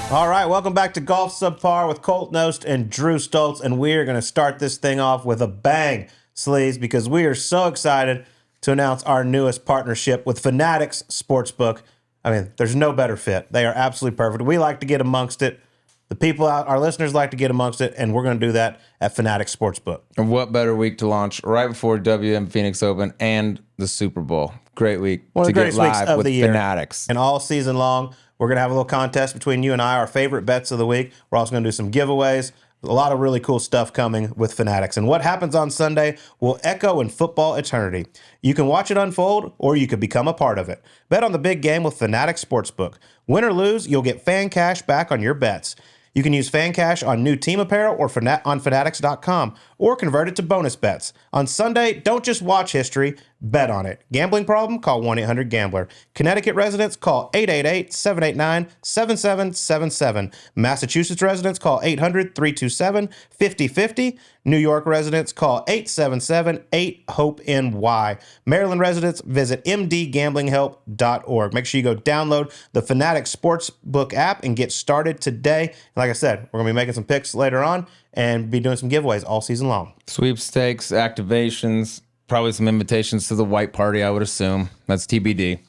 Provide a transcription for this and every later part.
All right, welcome back to Golf Subpar with Colt, Knost, and Drew Stoltz, and we are going to start this thing off with a bang, Sleaze, because we are so excited to announce our newest partnership with Fanatics Sportsbook. I mean, there's no better fit. They are absolutely perfect. We like to get amongst it. The people out, our listeners like to get amongst it, and we're going to do that at Fanatics Sportsbook. And what better week to launch right before WM Phoenix Open and the Super Bowl? Great week to get live with Fanatics. And all season long, we're going to have a little contest between you and I, our favorite bets of the week. We're also going to do some giveaways. A lot of really cool stuff coming with Fanatics. And what happens on Sunday will echo in football eternity. You can watch it unfold, or you could become a part of it. Bet on the big game with Fanatics Sportsbook. Win or lose, you'll get fan cash back on your bets. You can use fan cash on new team apparel or on Fanatics.com, or convert it to bonus bets. On Sunday, don't just watch history, bet on it. Gambling problem? Call 1-800-GAMBLER. Connecticut residents? Call 888-789-7777. Massachusetts residents? Call 800-327-5050. New York residents? Call 877-8-HOPE-NY. Maryland residents? Visit mdgamblinghelp.org. Make sure you go download the Fanatics Sportsbook app and get started today. And like I said, we're going to be making some picks later on and be doing some giveaways all season long. Sweepstakes, activations, probably some invitations to the white party, I would assume. That's TBD.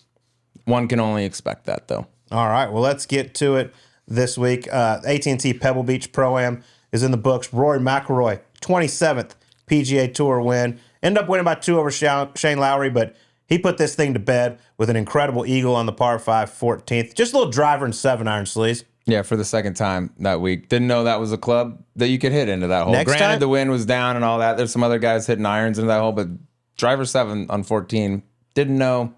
One can only expect that, though. All right, well, let's get to it this week. AT&T Pebble Beach Pro-Am is in the books. Rory McIlroy, 27th PGA Tour win. Ended up winning by 2 over Shane Lowry, but he put this thing to bed with an incredible eagle on the par 5 14th. Just a little driver and 7-iron, Sleaze. Yeah, for the second time that week. Didn't know that was a club that you could hit into that hole. Granted, the wind was down and all that. There's some other guys hitting irons into that hole, but driver 7 on 14, didn't know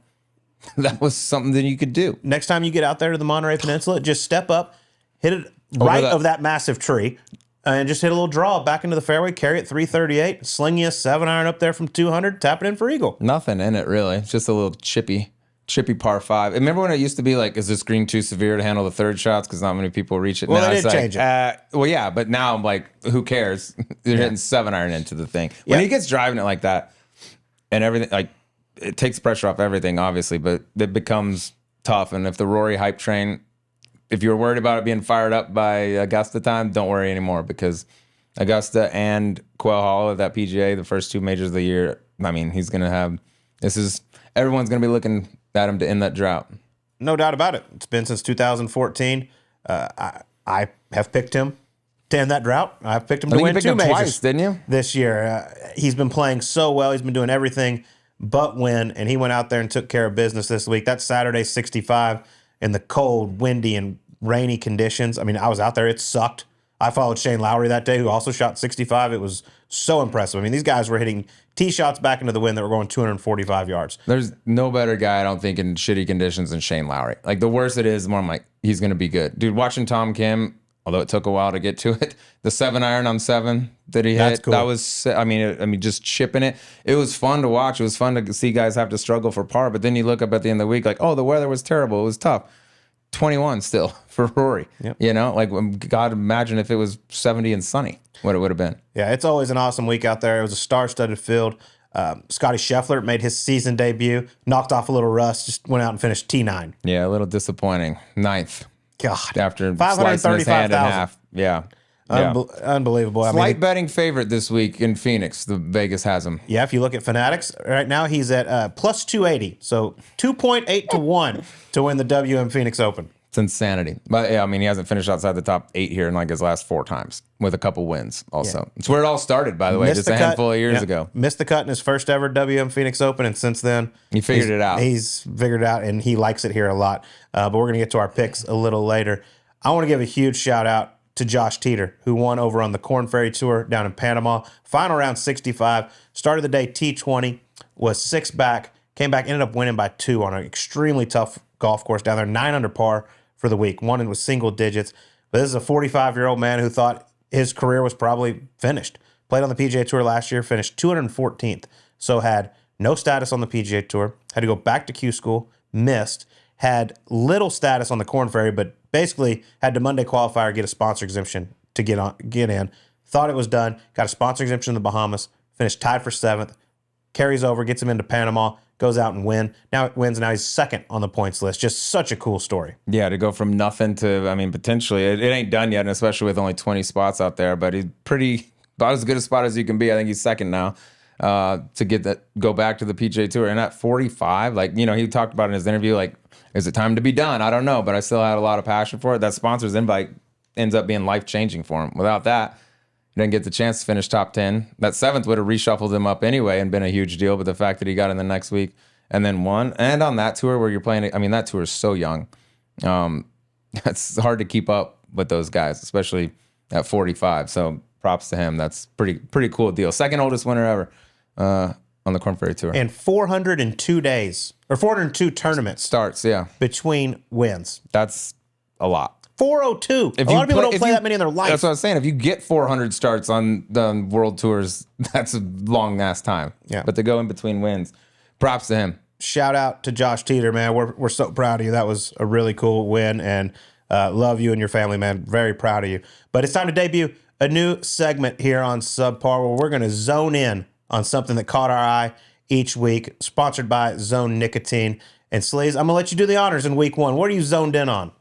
that was something that you could do. Next time you get out there to the Monterey Peninsula, just step up, hit it right of that massive tree, and just hit a little draw back into the fairway, carry it 338, sling you a 7-iron up there from 200, tap it in for eagle. Nothing in it, really. It's just a little chippy par 5. Remember when it used to be like, is this green too severe to handle the third shots? Because not many people reach it now. Well, they did change it. Well, yeah, but now I'm like, who cares? You're hitting 7-iron into the thing. When he gets driving it like that and everything, like, it takes pressure off everything, obviously, but it becomes tough. And if the Rory hype train, if you're worried about it being fired up by Augusta time, don't worry anymore, because Augusta and Quail Hollow, that PGA, the first 2 majors of the year, I mean, he's going to have, everyone's going to be looking at him to end that drought. No doubt about it. It's been since 2014. I have picked him to end that drought. I've picked him to win 2 majors twice, didn't you? This year. He's been playing so well. He's been doing everything but win, and he went out there and took care of business this week. That's Saturday, 65, in the cold, windy, and rainy conditions. I mean, I was out there. It sucked. I followed Shane Lowry that day, who also shot 65. It was so impressive. I mean, these guys were hitting tee shots back into the wind that were going 245 yards. There's no better guy, I don't think, in shitty conditions than Shane Lowry. Like, the worse it is, the more I'm like, he's going to be good. Dude, watching Tom Kim, although it took a while to get to it, the 7-iron on 7 that he hit, cool. That was, I mean, just chipping it. It was fun to watch. It was fun to see guys have to struggle for par. But then you look up at the end of the week, like, oh, the weather was terrible. It was tough. 21 still for Rory. Yep. You know, like, God, imagine if it was 70 and sunny, what it would have been. Yeah, it's always an awesome week out there. It was a star-studded field. Scotty Scheffler made his season debut, knocked off a little rust, just went out and finished T9. Yeah, a little disappointing. 9th. God. After slicing his hand in half. Yeah. Unbelievable. Slight betting favorite this week in Phoenix. The Vegas has him. Yeah, if you look at Fanatics, right now he's at plus 280. So 2.8 to 1 to win the WM Phoenix Open. It's insanity. But yeah, I mean, he hasn't finished outside the top 8 here in like his last 4 times with a couple wins also. Yeah. It's where it all started, by the way, just a handful of years ago. Missed the cut in his first ever WM Phoenix Open, and since then he figured it out. He's figured it out, and he likes it here a lot. But we're going to get to our picks a little later. I want to give a huge shout out to Josh Teeter, who won over on the Ferry Tour down in Panama. Final round 65. Started the day T20, was 6 back, came back, ended up winning by 2 on an extremely tough golf course down there, 9 under par for the week. Won with single digits. But this is a 45-year-old man who thought his career was probably finished. Played on the PGA Tour last year, finished 214th. So had no status on the PGA Tour, had to go back to Q school, missed, had little status on the Korn Ferry, but basically had to Monday qualifier, get a sponsor exemption to get in. Thought it was done, got a sponsor exemption in the Bahamas, finished tied for 7th, carries over, gets him into Panama, goes out and wins. Now he's second on the points list. Just such a cool story. Yeah, to go from nothing to, I mean, potentially, it ain't done yet, and especially with only 20 spots out there, but he's about as good a spot as you can be. I think he's second now to go back to the PGA Tour. And at 45, like, he talked about in his interview, like, is it time to be done? I don't know, but I still had a lot of passion for it. That sponsor's invite ends up being life-changing for him. Without that, he didn't get the chance to finish top 10. That 7th would have reshuffled him up anyway and been a huge deal, but the fact that he got in the next week and then won, and on that tour where you're playing, I mean, that tour is so young. It's hard to keep up with those guys, especially at 45. So props to him. That's pretty cool deal. Second oldest winner ever on the Korn Ferry Tour. And 402 days, or 402 tournaments. Starts, yeah. Between wins. That's a lot. 402. A lot of people don't play that many in their life. That's what I was saying. If you get 400 starts on the world tours, that's a long ass time. Yeah. But to go in between wins, props to him. Shout out to Josh Teeter, man. We're so proud of you. That was a really cool win, and love you and your family, man. Very proud of you. But it's time to debut a new segment here on Subpar where we're going to zone in on something that caught our eye each week, sponsored by Zone Nicotine. And Sleaze, I'm going to let you do the honors in week 1. What are you zoned in on?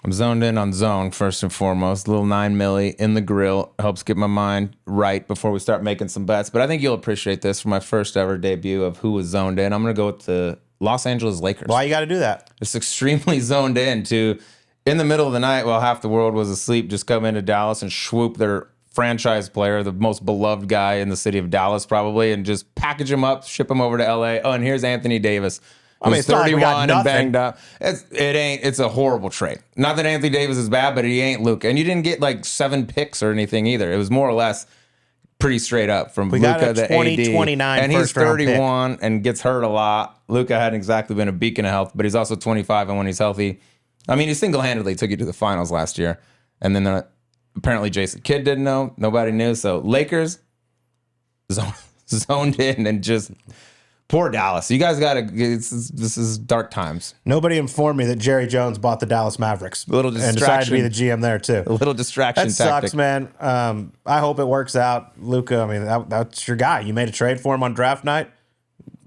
I'm zoned in on Zone, first and foremost. A little 9 milli in the grill. Helps get my mind right before we start making some bets. But I think you'll appreciate this for my first ever debut of who was zoned in. I'm going to go with the Los Angeles Lakers. Why you got to do that? It's extremely zoned in to, in the middle of the night while half the world was asleep, just come into Dallas and swoop their franchise player, the most beloved guy in the city of Dallas probably, and just package him up, ship him over to LA. Oh, and here's Anthony Davis. I mean, it's 31 and banged up. It's a horrible trade. Not that Anthony Davis is bad, but he ain't Luka. And you didn't get like 7 picks or anything either. It was more or less pretty straight up from Luka to AD. 29 and he's first-round 31 pick. And gets hurt a lot. Luka hadn't exactly been a beacon of health, but he's also 25, and when he's healthy, I mean, he single-handedly took you to the finals last year. And then apparently Jason Kidd didn't know. Nobody knew. So Lakers zoned in and just... Poor Dallas. You guys got to... This is dark times. Nobody informed me that Jerry Jones bought the Dallas Mavericks. A little distraction. And decided to be the GM there, too. A little distraction that tactic. Sucks, man. I hope it works out. Luka, I mean, that's your guy. You made a trade for him on draft night.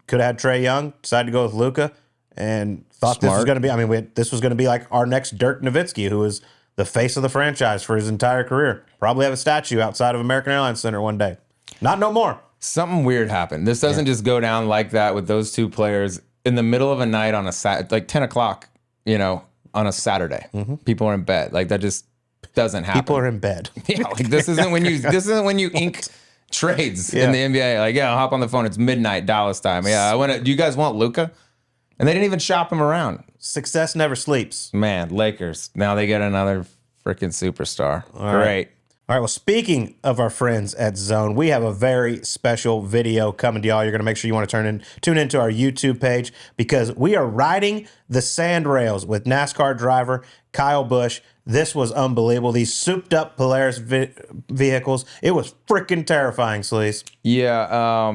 Could have had Trae Young. Decided to go with Luka. And thought this was going to be... I mean, this was going to be like our next Dirk Nowitzki, who was the face of the franchise for his entire career. Probably have a statue outside of American Airlines Center one day. Not no more. Something weird happened. This doesn't just go down like that with those two players in the middle of a night on like 10 o'clock, on a Saturday. Mm-hmm. People are in bed. Like that just doesn't happen. People are in bed. Yeah, like this isn't when you ink trades in the NBA. Like, yeah, I'll hop on the phone. It's midnight Dallas time. Yeah, do you guys want Luka? And they didn't even shop him around. Success never sleeps. Man, Lakers. Now they get another freaking superstar. Great. All right, well, speaking of our friends at Zone, we have a very special video coming to y'all. You're going to make sure you want to tune into our YouTube page because we are riding the sand rails with NASCAR driver Kyle Busch. This was unbelievable. These souped-up Polaris vehicles. It was freaking terrifying, Sleaze. Yeah,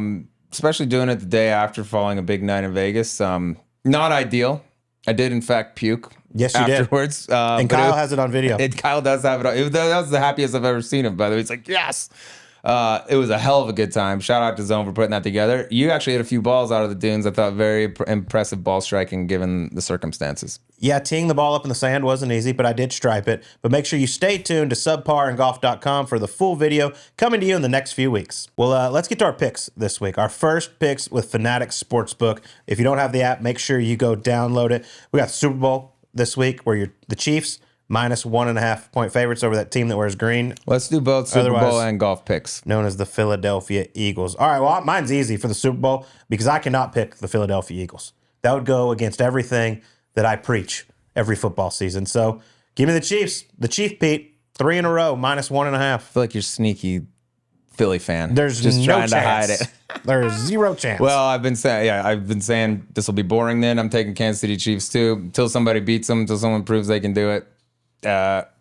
especially doing it the day after following a big night in Vegas. Not ideal. I did, in fact, puke. Yes, you afterwards. did. And Kyle has it on video. Kyle does have it. That was the happiest I've ever seen him, by the way. It's like, yes. It was a hell of a good time. Shout out to Zone for putting that together. You actually hit a few balls out of the dunes. I thought very impressive ball striking given the circumstances. Yeah, teeing the ball up in the sand wasn't easy, but I did stripe it. But make sure you stay tuned to Subpar and Golf.com for the full video coming to you in the next few weeks. Well, let's get to our picks this week. Our first picks with Fanatics Sportsbook. If you don't have the app, make sure you go download it. We got the Super Bowl this week where you're the Chiefs minus 1.5 point favorites over that team that wears green. Let's do both Super Bowl and golf picks. Known as the Philadelphia Eagles. All right, well, mine's easy for the Super Bowl because I cannot pick the Philadelphia Eagles. That would go against everything that I preach every football season. So give me the Chiefs. The Chief Pete, 3 in a row, minus 1.5. I feel like you're sneaky Philly fan. There's just no trying chance. to hide it. There's zero chance. Well, I've been saying this will be boring then. I'm taking Kansas City Chiefs too. Until somebody beats them, until someone proves they can do it.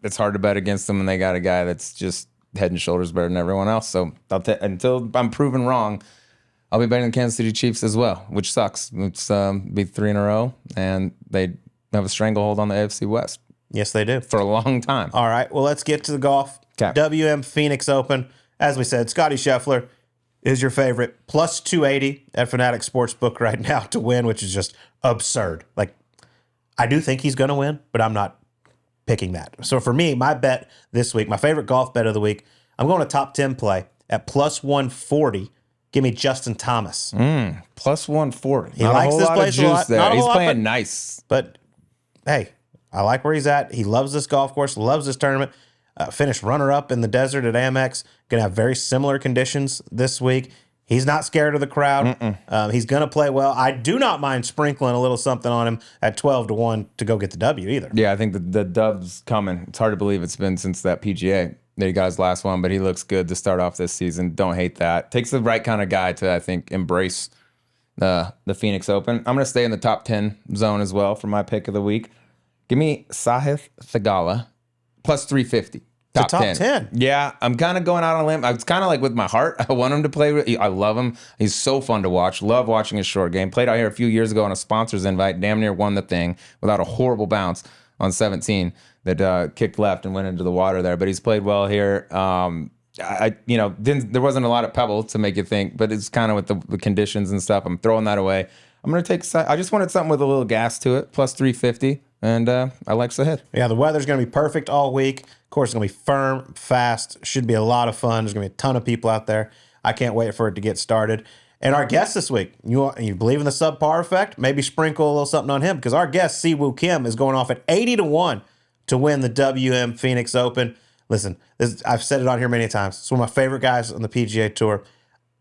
It's hard to bet against them, and they got a guy that's just head and shoulders better than everyone else. So until I'm proven wrong, I'll be betting the Kansas City Chiefs as well, which sucks. It's be 3 in a row, and they have a stranglehold on the AFC West. Yes, they do. For a long time. All right, well, let's get to the golf. Okay. WM Phoenix Open. As we said, Scotty Scheffler is your favorite. Plus 280 at Fanatic Sportsbook right now to win, which is just absurd. Like, I do think he's going to win, but I'm not picking that. So for me, my bet this week, my favorite golf bet of the week, I'm going to top 10 play at plus 140. Give me Justin Thomas. Plus 140. He likes this place a lot. Not a He's lot, playing nice. But, hey, I like where he's at. He loves this golf course, loves this tournament. Finished runner-up in the desert at Amex. Going to have very similar conditions this week. He's not scared of the crowd. He's going to play well. I do not mind sprinkling a little something on him at 12-1 to go get the W either. Yeah, I think the dub's coming. It's hard to believe it's been since that PGA that he got his last one, but he looks good to start off this season. Don't hate that. Takes the right kind of guy to, I think, embrace the Phoenix Open. I'm going to stay in the top 10 zone as well for my pick of the week. Give me Sahith Theegala. Plus 350. Top 10. Yeah, I'm kind of going out on a limb. It's kind of like with my heart. I want him to play. I love him. He's so fun to watch. Love watching his short game. Played out here a few years ago on a sponsor's invite. Damn near won the thing without a horrible bounce on 17 that kicked left and went into the water there. But he's played well here. There wasn't a lot of Pebble to make you think, but it's kind of with the conditions and stuff. I'm throwing that away. I'm going to take. I just wanted something with a little gas to it. Plus 350. And I like Sahith. Yeah, the weather's going to be perfect all week. Of course, it's going to be firm, fast. Should be a lot of fun. There's going to be a ton of people out there. I can't wait for it to get started. And our guest this week, you believe in the subpar effect? Maybe sprinkle a little something on him because our guest, Siwoo Kim, is going off at 80-1 to win the WM Phoenix Open. Listen, I've said it on here many times. It's one of my favorite guys on the PGA Tour.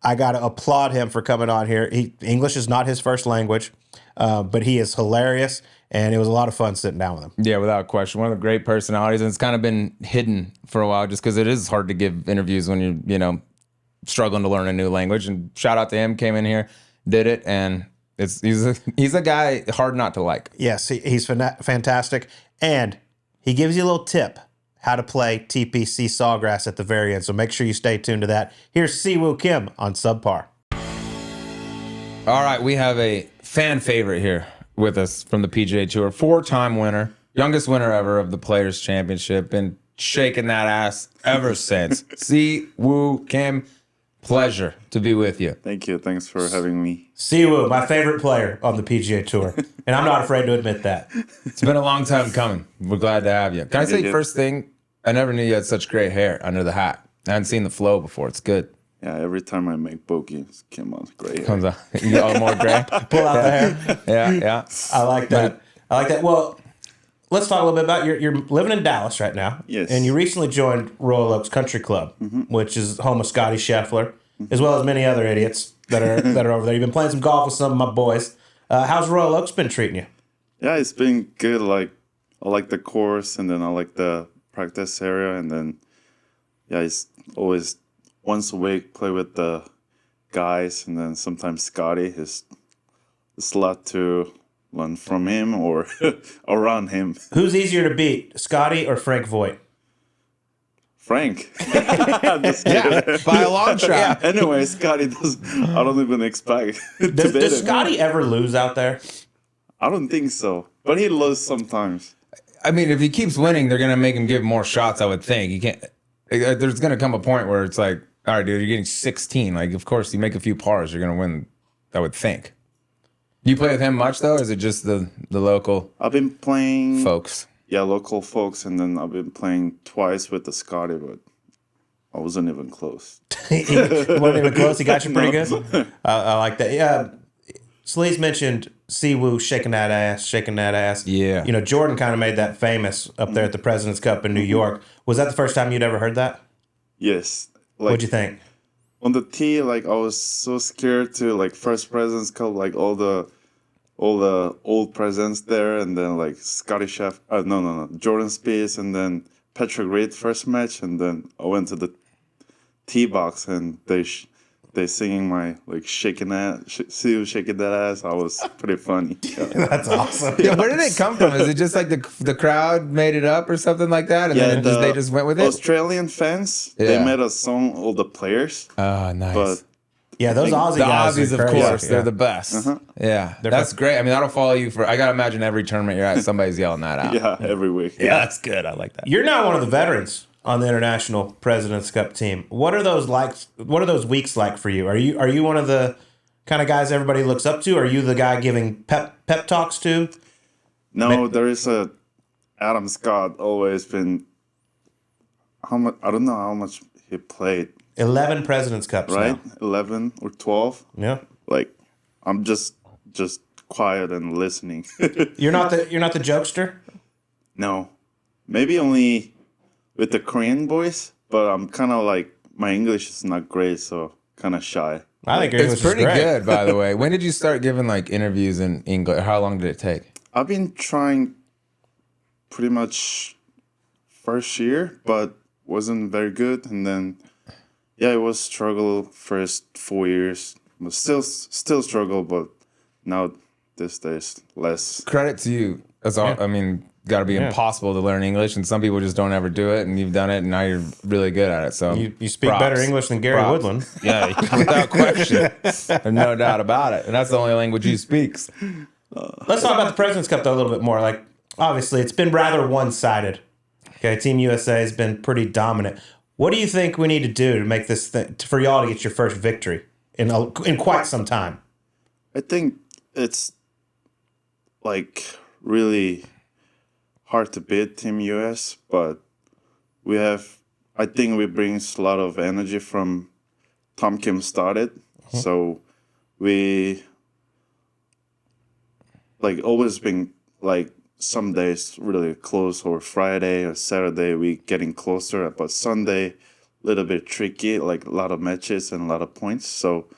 I got to applaud him for coming on here. English is not his first language, but he is hilarious. And it was a lot of fun sitting down with him. Yeah, without question. One of the great personalities. And it's kind of been hidden for a while just because it is hard to give interviews when you're, struggling to learn a new language. And shout out to him, came in here, did it. And he's a guy hard not to like. Yes, he's fantastic. And he gives you a little tip how to play TPC Sawgrass at the very end. So make sure you stay tuned to that. Here's Siwoo Kim on Subpar. All right, we have a fan favorite here with us from the PGA Tour, 4-time winner, youngest winner ever of the Players Championship, been shaking that ass ever since. Siwoo Kim, pleasure to be with you. Thank you. Thanks for having me. Siwoo, my favorite player on the PGA Tour, and I'm not afraid to admit that. It's been a long time coming. We're glad to have you. Can I say first thing, I never knew you had such great hair under the hat. I hadn't seen the flow before. It's good. Yeah, every time I make bogeys, come on, gray. Comes out. You got more gray? Pull out the hair. Yeah. I like that. Well, let's talk a little bit about you're living in Dallas right now. Yes. And you recently joined Royal Oaks Country Club, which is home of Scotty Scheffler, as well as many other idiots that are over there. You've been playing some golf with some of my boys. How's Royal Oaks been treating you? Yeah, it's been good. I like the course, and then I like the practice area, and then it's always once a week play with the guys, and then sometimes Scotty is a lot to learn from him or around him. Who's easier to beat, Scotty or Frank Voigt? Frank. Just kidding. By a long shot. Yeah. Anyway, Scotty I don't even expect Does Scotty ever lose out there? I don't think so, but he loses sometimes. I mean, if he keeps winning, they're gonna make him give more shots. I would think. You can't. There's gonna come a point where it's like, all right, dude, you're getting 16. Like, of course, you make a few pars, you're gonna win. I would think. Do you play with him much though, or is it just the local? I've been playing folks. Yeah, local folks, and then I've been playing twice with the Scotty, but I wasn't even close. He wasn't even close. He got you pretty good. I like that. Yeah, Sleaze mentioned Siwoo shaking that ass. Yeah. Jordan kind of made that famous up there at the President's Cup in New York. Was that the first time you'd ever heard that? Yes. What'd you think? On the tee, I was so scared to first President's Cup, all the old presidents there, and then Scotty Jordan Spieth, and then Patrick Reed first match, and then I went to the tee box and they singing my shaking that ass. I was pretty funny. Yeah. That's awesome. Yeah, where did it come from? Is it just the crowd made it up or something like that, and then they just went with it? Australian fans, they made a song, all the players. Oh, nice. But yeah, those Aussie guys. The Aussies, of course, they're the best. Uh-huh. Yeah, that's great. I mean, that'll follow you for. I gotta imagine every tournament you're at, somebody's yelling that out. Yeah, every week. Yeah, that's good. I like that. You're now one of the veterans on the International President's Cup team. What are those like? What are those weeks like for you? Are you one of the kind of guys everybody looks up to? Are you the guy giving pep talks to? No, there is a Adam Scott always been. How much? I don't know how much he played. 11 President's Cups, right? now. 11 or 12. Yeah. Like, I'm just quiet and listening. You're not the jokester? No, maybe only with the Korean boys, but I'm kind of like, my English is not great, so kind of shy. I think your English It's pretty is great. good, by the way. When did you start giving like interviews in English? How long did it take? I've been trying pretty much first year, but wasn't very good, and then it was struggle first 4 years, but still struggle, but now these days less. Credit to you. That's all. I mean, got to be impossible to learn English, and some people just don't ever do it, and you've done it, and now you're really good at it. So You speak better English than Gary Woodland. Yeah, without question. There's no doubt about it. And that's the only language he speaks. Let's talk about the President's Cup, though, a little bit more. Like, obviously, it's been rather one-sided. Okay, Team USA has been pretty dominant. What do you think we need to do to make this for y'all to get your first victory in quite some time? I think it's like really hard to beat Team US, but I think we bring a lot of energy from Tom Kim started. So we like always been like some days really close, or Friday or Saturday we getting closer, but Sunday a little bit tricky, like a lot of matches and a lot of points. So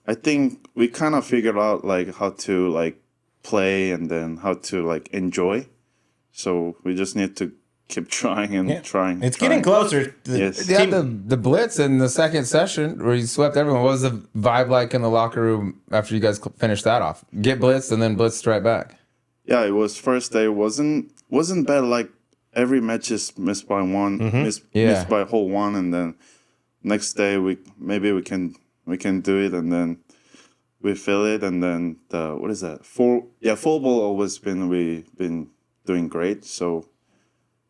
I think we kind of figured out like how to like play and then how to like enjoy. So we just need to keep trying and trying. It's getting closer. Yes. Yeah, the blitz in the second session where you swept everyone. What was the vibe like in the locker room after you guys finished that off? Get blitzed and then blitzed right back. Yeah, it was first day. wasn't bad. Like every match is missed by one, missed by a whole one, and then next day we can do it, and then we fill it, and then what is that? Full ball always we've been doing great. So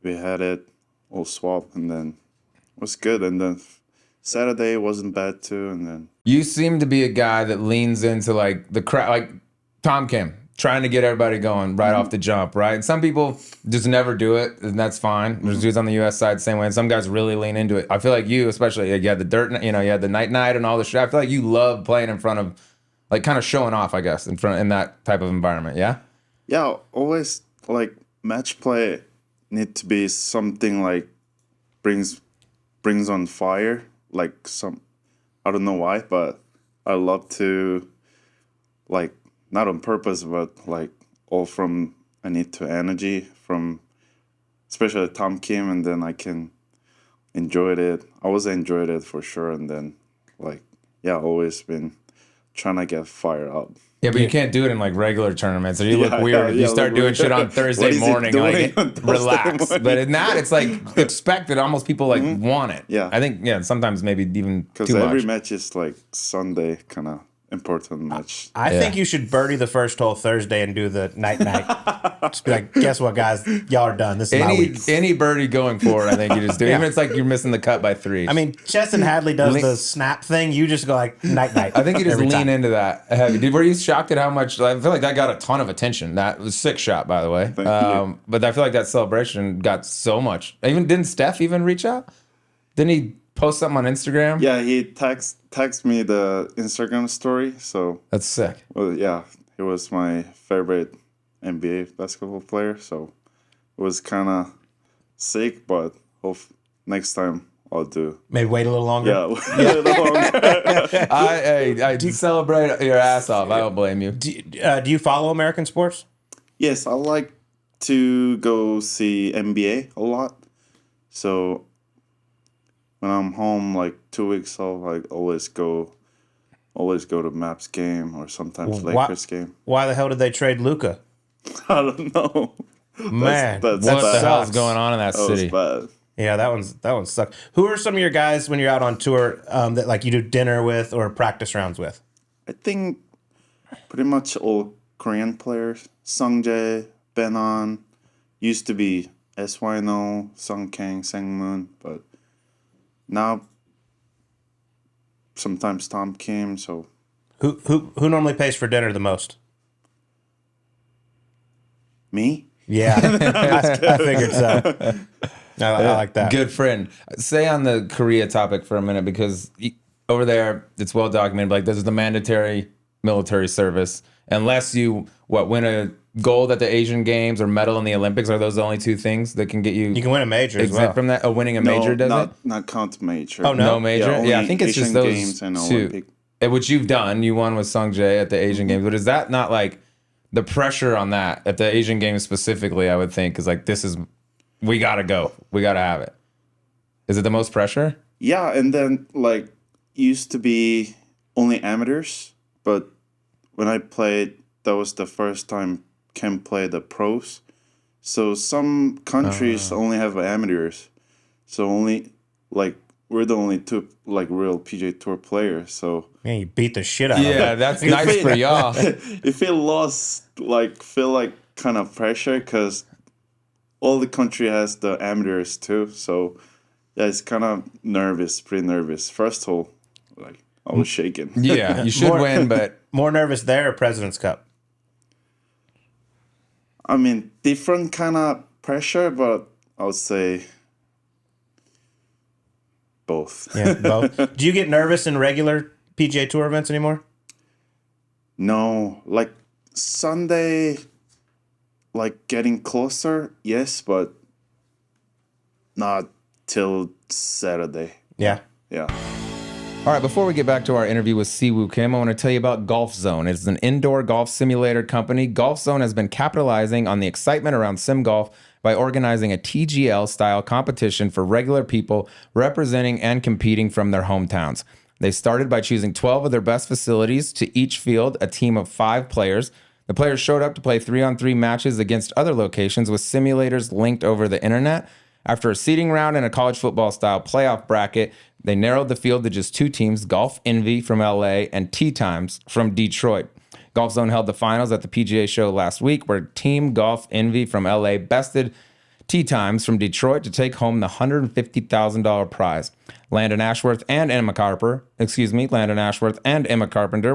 we had it all swapped, and then it was good, and then Saturday wasn't bad too, and then You seem to be a guy that leans into like the crowd, like Tom Kim, trying to get everybody going right off the jump, right? And some people just never do it, and that's fine. There's dudes on the U.S. side the same way, and some guys really lean into it. I feel like you, especially, like you had the dirt, you had the night and all this shit. I feel like you love playing in front of, like, kind of showing off, I guess, in that type of environment. Yeah. Yeah, always like match play need to be something like brings on fire. Like I don't know why, but I love to like. Not on purpose, but like all from I need to energy from especially Tom Kim, and then I can enjoy it. I always enjoyed it for sure, and then like always been trying to get fired up. Yeah, but you can't do it in like regular tournaments, or you look weird if you start doing shit on Thursday morning. Like, relax. But in that, it's like expected. Almost people like want it. Yeah, I think sometimes maybe even too because every much. match is like Sunday kind of important match. I think you should birdie the first hole Thursday and do the night. Just be like, guess what, guys? Y'all are done. This is my week. Any birdie going forward, I think you just do. Even if it's like you're missing the cut by 3. I mean, Cheston Hadley does the snap thing. You just go like night. I think you just every lean time. into that heavy. Were you shocked at how much? I feel like that got a ton of attention. That was a sick shot, by the way. Thank you. But I feel like that celebration got so much. Didn't Steph even reach out? Didn't he post something on Instagram? Yeah, he text me the Instagram story. So That's sick. well, yeah, he was my favorite NBA basketball player. So it was kind of sick, but hope next time I'll do. Maybe wait a little longer. Yeah, a little longer. I celebrate your ass off. I don't blame you. Do you follow American sports? Yes, I like to go see NBA a lot. So when I'm home, like 2 weeks, I'll like always go to Maps game or sometimes Lakers game. Why the hell did they trade Luka? I don't know. Man, that's What the bad. hell is going on in that That was city? bad. Yeah, that one sucked. Who are some of your guys when you're out on tour that like you do dinner with or practice rounds with? I think pretty much all Korean players. Sungjae, Benon, used to be SYNO, Sung Kang, Sang Moon, but now sometimes Tom Kim. So Who normally pays for dinner the most? me? Yeah, I figured so. I like that. Good friend. Stay on the Korea topic for a minute because over there it's well documented. Like there's the mandatory military service. Unless you win a gold at the Asian Games or medal in the Olympics, are those the only two things that can get you? You can win a major as exempt well. from that. Oh, winning a major does it? Not count major. Oh, no? No major. only Yeah, I think it's Asian just those Games and two. Olympic. Which you've done. You won with Sung Jae at the Asian Games, but is that not like the pressure on that at the Asian Games specifically? I would think is like we gotta go, we gotta have it. Is it the most pressure? Yeah, and then like used to be only amateurs, but when I played, that was the first time can play the pros. So some countries only have amateurs. So only like we're the only two like real PGA Tour players. So Man, you beat the shit out of Yeah, it. that's nice for y'all. if it lost, like feel like kind of pressure because all the country has the amateurs too. So yeah, it's kind of pretty nervous. First hole, like I was shaking. Yeah, you should win, but More nervous there or President's Cup? I mean, different kind of pressure, but I would say both. Yeah, both. Do you get nervous in regular PGA Tour events anymore? No, like Sunday, like getting closer, yes, but not till Saturday. Yeah. Yeah. all right, before we get back to our interview with Siwoo Kim, I want to tell you about Golf Zone. It's an indoor golf simulator company. Golf Zone has been capitalizing on the excitement around sim golf by organizing a TGL-style competition for regular people representing and competing from their hometowns. They started by choosing 12 of their best facilities to each field a team of 5 players. The players showed up to play 3-on-3 matches against other locations with simulators linked over the internet. After a seeding round and a college football-style playoff bracket, they narrowed the field to just 2 teams, Golf Envy from LA and Tee Times from Detroit. Golf Zone held the finals at the PGA show last week, where Team Golf Envy from LA bested Tee Times from Detroit to take home the $150,000 prize. Landon Ashworth and Emma Carpenter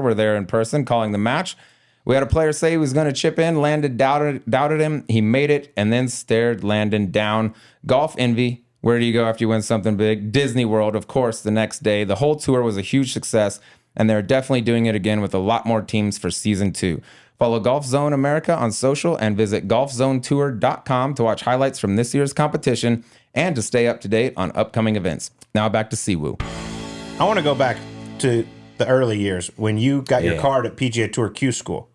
were there in person calling the match. We had a player say he was going to chip in. Landon doubted him. He made it and then stared Landon down. Golf Envy, where do you go after you win something big? Disney World, of course, the next day. The whole tour was a huge success, and they're definitely doing it again with a lot more teams for season 2. Follow Golf Zone America on social and visit golfzonetour.com to watch highlights from this year's competition and to stay up to date on upcoming events. Now back to Siwoo. I want to go back to the early years when you got your Yeah. card at PGA Tour Q School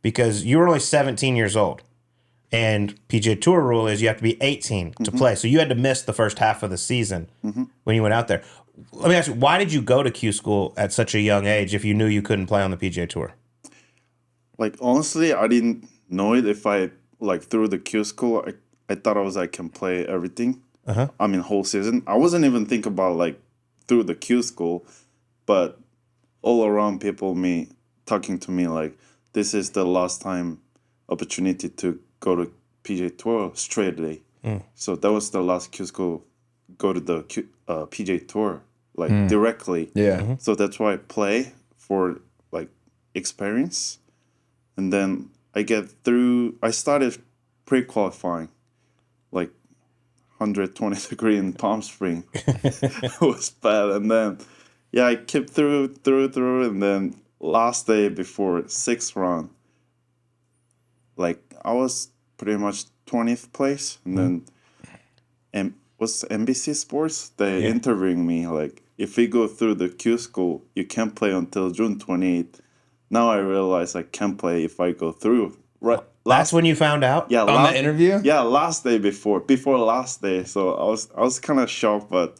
because you were only 17 years old. And PGA Tour rule is you have to be 18 to play. So you had to miss the first half of the season when you went out there. Let me ask you, why did you go to Q School at such a young age if you knew you couldn't play on the PGA Tour? Like honestly, I didn't know it. If I like through the Q school, I thought I can play everything. I mean, whole season. I wasn't even thinking about like through the Q school, but all around people talking to me like this is the last time opportunity to go to PGA Tour straight away. So that was the last Q school go to the PGA Tour like directly. Yeah. So that's why I play for like experience. And then I get through. I started pre-qualifying, like 120 degree in Palm Springs. It was bad. And then, yeah, I kept through. And then last day before 6th round, like I was pretty much 20th place. And then, was NBC Sports? They interviewing me like, if we go through the Q school, you can't play until June 28th. Now I realize I can play if I go through. Right. That's when you found out? Yeah. On the interview? Yeah, last day before last day. So I was kind of shocked, but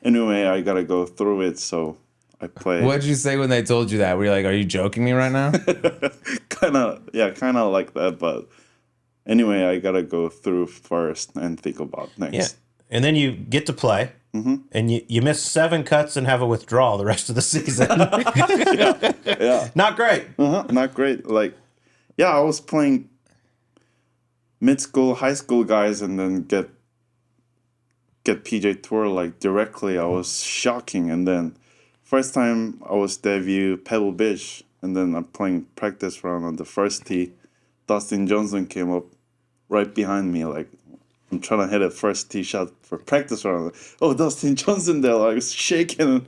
anyway, I gotta go through it. So I played. What did you say when they told you that? Were you like, are you joking me right now? kind of like that. But anyway, I gotta go through first and think about next. Yeah. And then you get to play. And you miss 7 cuts and have a withdrawal the rest of the season. Yeah. Not great. Not great. Like, yeah, I was playing mid school, high school guys, and then get PGA Tour like directly. I was shocking, and then first time I was debut Pebble Beach, and then I'm playing practice round on the first tee. Dustin Johnson came up right behind me, like I'm trying to hit a first tee shot for practice round. Oh, Dustin Johnson there, like shaking.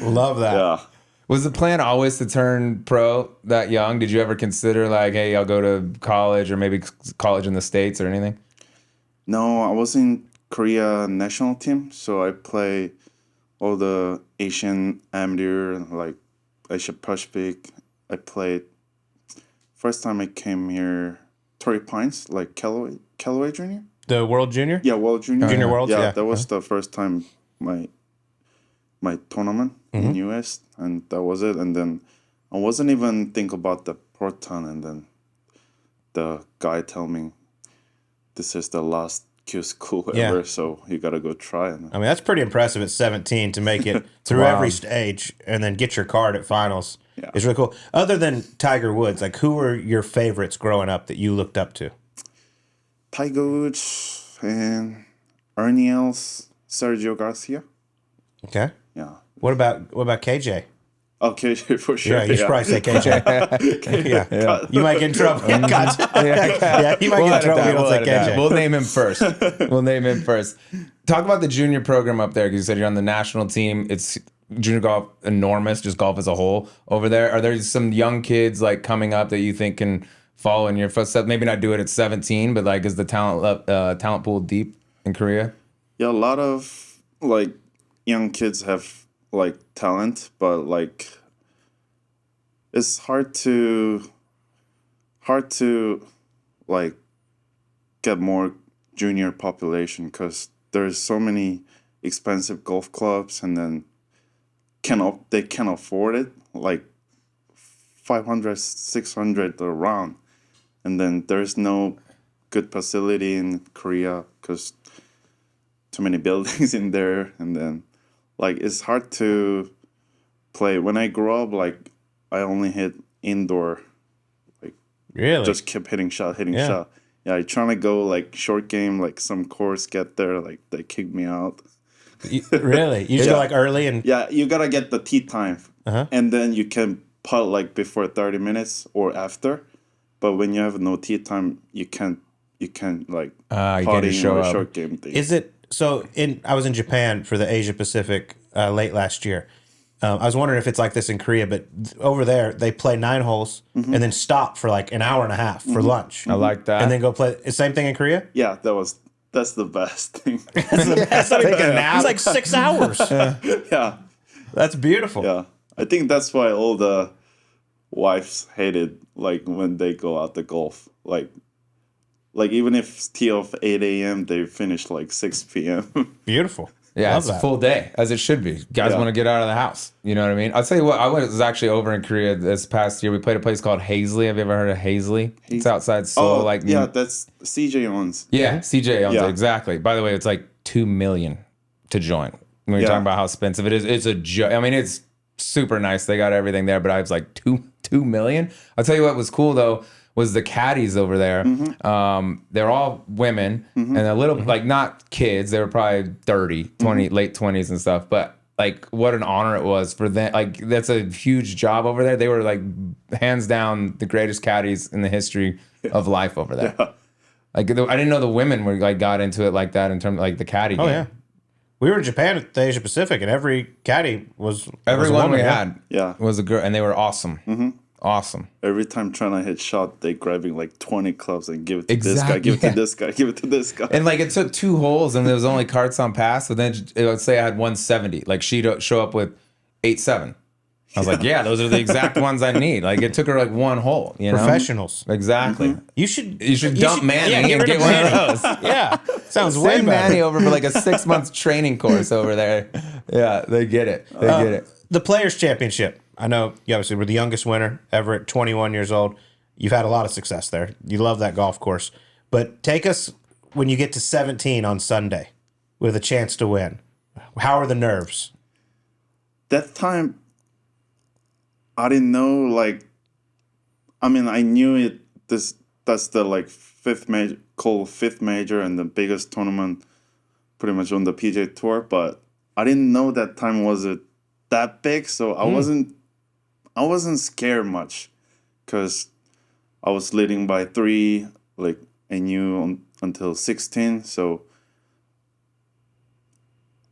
Love that. Yeah. Was the plan always to turn pro that young? Did you ever consider like, hey, I'll go to college or maybe college in the States or anything? No, I was in Korea national team, so I play all the Asian amateur, like Asia Pacific. I played first time I came here, Torrey Pines, like Callaway Junior. The World Junior? Yeah, World Junior. Junior Worlds, yeah. That was the first time my tournament in US, and that was it. And then I wasn't even think about the pro ton, and then the guy tell me this is the last Q school ever, so you gotta go try it. I mean, that's pretty impressive at 17 to make it through every stage and then get your card at finals. Yeah. It's really cool. Other than Tiger Woods, like who were your favorites growing up that you looked up to? Tiger Woods and Ernie Els, Sergio Garcia. Okay. Yeah. What about KJ? Oh, KJ for sure. Yeah, you should probably say KJ. yeah. You might get in trouble. Yeah, gotcha. Yeah, you might get in trouble if you don't say KJ. We'll name him first. We'll name him first. Talk about the junior program up there, because you said you're on the national team. It's junior golf enormous, just golf as a whole over there. Are there some young kids like coming up that you think can follow in your footsteps? Maybe not do it at 17, but like is the talent pool deep in Korea? Yeah, a lot of like young kids have like talent, but like it's hard to like get more junior population because there's so many expensive golf clubs, and then they can afford it, like 500 600 a round, and then there's no good facility in Korea because too many buildings in there, and then like it's hard to play. When I grew up, like I only hit indoor, like Really? just kept hitting shot. Yeah, I trying to go like short game, like some course get there, like they kicked me out. Really? You should go like early and Yeah, you gotta get the tee time, and then you can putt like before 30 minutes or after. But when you have no tee time, you can't like putting or short game thing. Is it so? I was in Japan for the Asia Pacific late last year. I was wondering if it's like this in Korea, but over there they play 9 holes and then stop for like an hour and a half for lunch. I like that. And then go play. Same thing in Korea. Yeah, that's the best thing. That's not even a nap. It's like 6 hours. Yeah, That's beautiful. yeah. I think that's why all the wives hated like when they go out to golf. Like even if tee off 8 a.m., they finish like 6 p.m. Beautiful. Yeah, Love it's a that. full day, as it should be. Guys want to get out of the house. You know what I mean? I'll tell you what, I was actually over in Korea this past year. We played a place called Hazley. Have you ever heard of Hazley? It's outside Seoul. yeah, that's CJ owns. Yeah, CJ owns it, Yeah. exactly. By the way, it's like $2 million to join. When you're Yeah. talking about how expensive it is, it's a joke. I mean, it's super nice. They got everything there, but I was like, $2 million? I'll tell you what was cool, though, was the caddies over there. They're all women and a little, like, not kids. They were probably 30, 20, late 20s and stuff. But, like, what an honor it was for them. Like, that's a huge job over there. They were, like, hands down the greatest caddies in the history of life over there. Yeah. Like, I didn't know the women were, like, got into it like that in terms of, like, the caddy game. Oh yeah. We were in Japan at the Asia Pacific, and every caddy was Everyone a woman, we had Yeah. was a girl, and they were awesome. Awesome. Every time trying to hit shot, they grabbing like 20 clubs and give it to this guy, Exactly, give it yeah. to this guy, give it to this guy. And like it took 2 holes, and there was only carts on pass. So then let's say I had 170. Like she'd show up with 8-7. I was like, yeah, those are the exact ones I need. Like it took her like 1 hole. You know, Professionals. Exactly. You should dump Manny and rid get of one Manny. of those. Yeah, sounds way Send better. Manny over for like a 6 months training course over there. Yeah, they get it. They get it. The Players Championship. I know you obviously were the youngest winner ever at 21 years old. You've had a lot of success there. You love that golf course. But take us when you get to 17 on Sunday with a chance to win. How are the nerves? That time, I didn't know, like, I mean, I knew that's the like fifth major, called fifth major, and the biggest tournament pretty much on the PGA Tour. But I didn't know that time was it that big, so I wasn't scared much, because I was leading by 3, like I knew until 16, so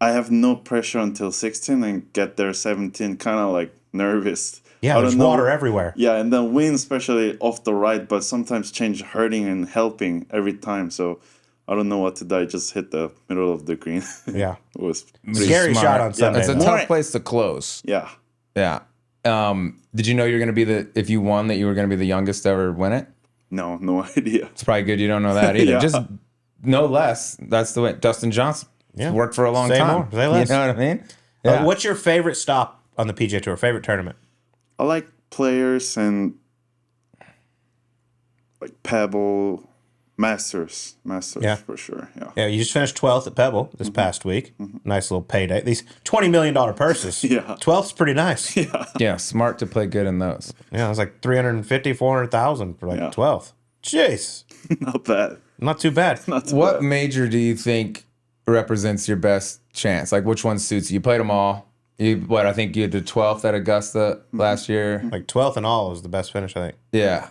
I have no pressure until 16 and get there 17, kind of like nervous. Yeah, I there's don't know. water everywhere. Yeah, and then wind, especially off the right, but sometimes change hurting and helping every time. So I don't know what to do. I just hit the middle of the green. Yeah. It was Scary Smart. shot on Sunday. It's a though. tough place to close. yeah. Yeah. Did you know you're going to be if you won, that you were going to be the youngest to ever win it? No idea. It's probably good you don't know that either. Yeah. Just no less. That's the way. Dustin Johnson. Yeah. It's worked for a long Say time. more. Say less. You know what I mean? Yeah. What's your favorite stop on the PGA Tour? Favorite tournament? I like players and like Pebble, Masters Yeah. for sure. Yeah. Yeah, you just finished 12th at Pebble this past week. Nice little payday. These $20 million purses. Yeah. 12th's pretty nice. Yeah, Yeah, smart to play good in those. it was like 350, 400,000 for like Yeah. 12th. Jeez. Not bad. Not too bad. Not too What bad. major do you think represents your best chance? Like, which one suits you? You played them all. I think you did 12th at Augusta last year. Like 12th and all was the best finish, I think. Yeah.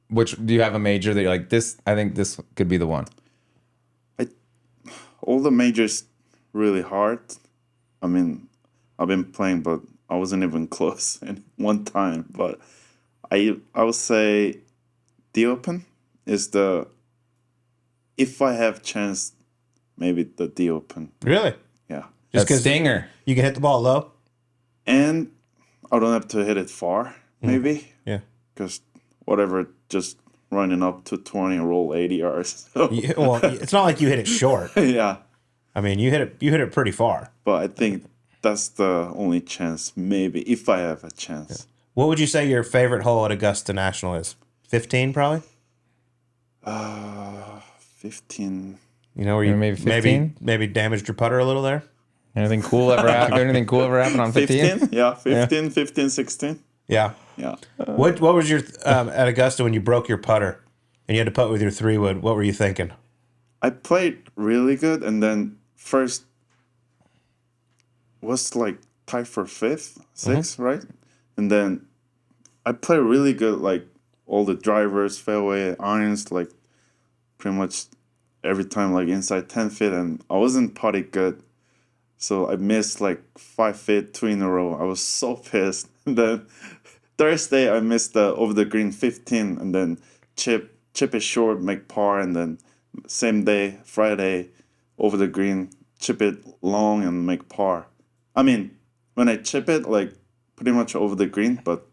Which do you have a major that you're like, this? I think this could be the one. All the majors really hard. I mean, I've been playing, but I wasn't even close in one time. But I would say the Open is the, if I have chance, maybe the Open. Really? Yeah. Just That 'cause stinger. you can hit the ball low? And I don't have to hit it far, maybe, Yeah. because whatever, just running up to 20 or roll 80 yards. So, Well, it's not like you hit it short. yeah. I mean, you hit it pretty far. But I think that's the only chance, maybe, if I have a chance. What would you say your favorite hole at Augusta National is? 15 probably? 15. You know, where you Maybe 15? maybe damaged your putter a little there? Anything cool ever happen? Anything cool ever happen on 15? 15? Yeah, 15, 15, 16. Yeah. Yeah. What was your at Augusta when you broke your putter and you had to putt with your 3-wood? What were you thinking? I played really good, and then first was like tied for 5th, 6th, right? And then I played really good, like all the drivers, fairway, irons, like pretty much every time, like inside 10 feet, and I wasn't putting good. So I missed like 5 feet, 2 in a row. I was so pissed. And then Thursday I missed the over the green 15, and then chip it short, make par, and then same day, Friday, over the green, chip it long and make par. I mean, when I chip it, like pretty much over the green, but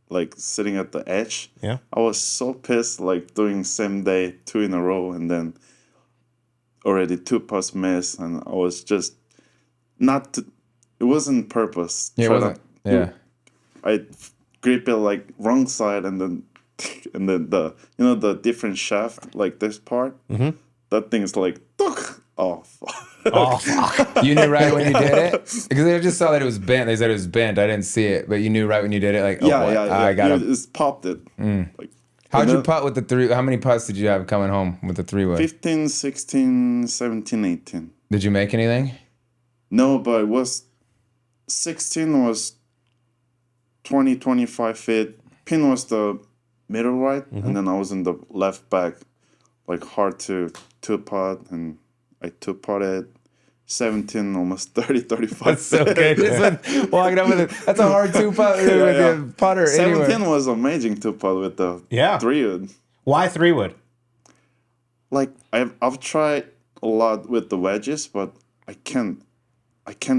like sitting at the edge. Yeah. I was so pissed, like doing same day, 2 in a row, and then already 2 putts missed, and I was just it wasn't purpose. Yeah, it wasn't. Yeah. I grip it like wrong side, and then the the different shaft, like this part, that thing is like oh fuck. Oh, fuck. You knew right when you did it? Because I just saw that it was bent. They said it was bent. I didn't see it, but you knew right when you did it. Like, I got it. It's popped it. Like, How'd you putt with the 3? How many putts did you have coming home with the 3-wood? 15, 16, 17, 18. Did you make anything? No, but it was 16 was 20, 25 feet. Pin was the middle right, and then I was in the left back, like hard to putt, and I 2-putted. 17, almost 30, 35 That's so good. Just walking up with it. That's a hard 2-putt with the putter 17 anywhere. was amazing 2-putt with the 3-wood. Why 3-wood? Like I've tried a lot with the wedges, but I can't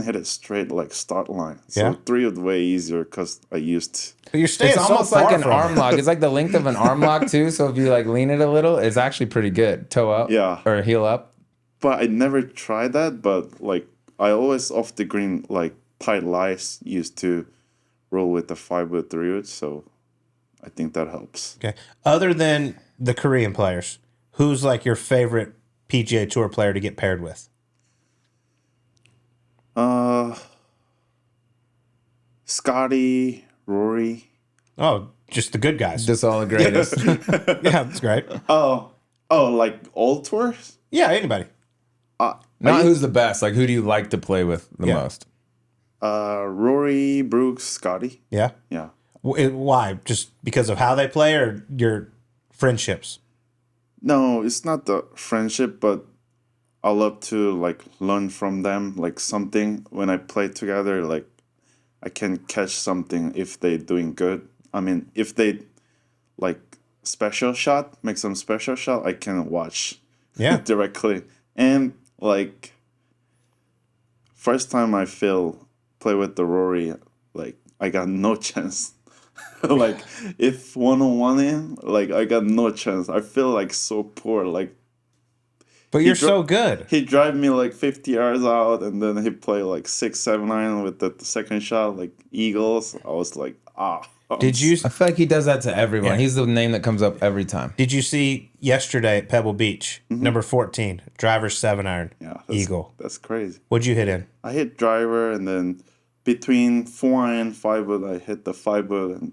hit it straight like start line. So Yeah. 3-wood way easier because I used. You're staying It's so almost far like an from arm it. lock. It's like the length of an arm lock too. So if you like lean it a little, it's actually pretty good. Toe up, Yeah. or heel up. But I never tried that. But like I always off the green, like tight lies used to roll with the 5-wood, 3-wood. So I think that helps. Okay. Other than the Korean players, who's like your favorite PGA Tour player to get paired with? Scotty, Rory. Oh, Just the good guys. Just all the greatest. Yeah, that's great. Oh, like all tours? Yeah, anybody. Not who's the best. Like, who do you like to play with the Yeah. most? Rory, Brooks, Scotty. Yeah. Yeah. Why? Just because of how they play or your friendships? No, it's not the friendship, but I love to like learn from them, like something when I play together. Like I can catch something if they doing good. I mean, if they like special shot, make some special shot, I can watch Yeah. directly. And like first time I play with the Rory, like I got no chance. Like if 1-on-1 in, like I got no chance. I feel like so poor. Like But you're so good. he drive me like 50 yards out, and then he play like 6-7 iron with the second shot, like eagles. I was like, Did you I feel like he does that to everyone. Yeah. He's the name that comes up every time. Did you see yesterday at Pebble Beach, number 14, driver 7-iron, Yeah, eagle? That's crazy. What'd you hit in? I hit driver, and then between 4-iron, 5-wood, I hit the 5-wood and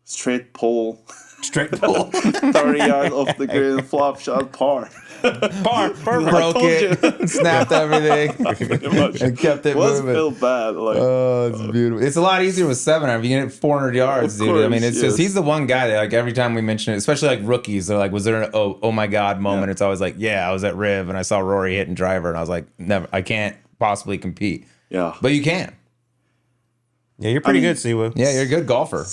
straight pole, Straight pull. 30 yards off the green, flop shot, par. Par. Perfect. Broke told it, snapped everything, Pretty much. and kept it Was moving. feel bad. Like Oh, it's beautiful. It's a lot easier with 7-iron. If you can hit 400 yards, dude. I mean, course, it's just, yes. he's the one guy that, like, every time we mention it, especially like rookies, they're like, was there an oh my God moment? Yeah. It's always like, yeah, I was at Riv and I saw Rory hitting driver and I was like, never, I can't possibly compete. yeah. But you can. Yeah, you're pretty I mean, good, Siwoo. Yeah, you're a good golfer.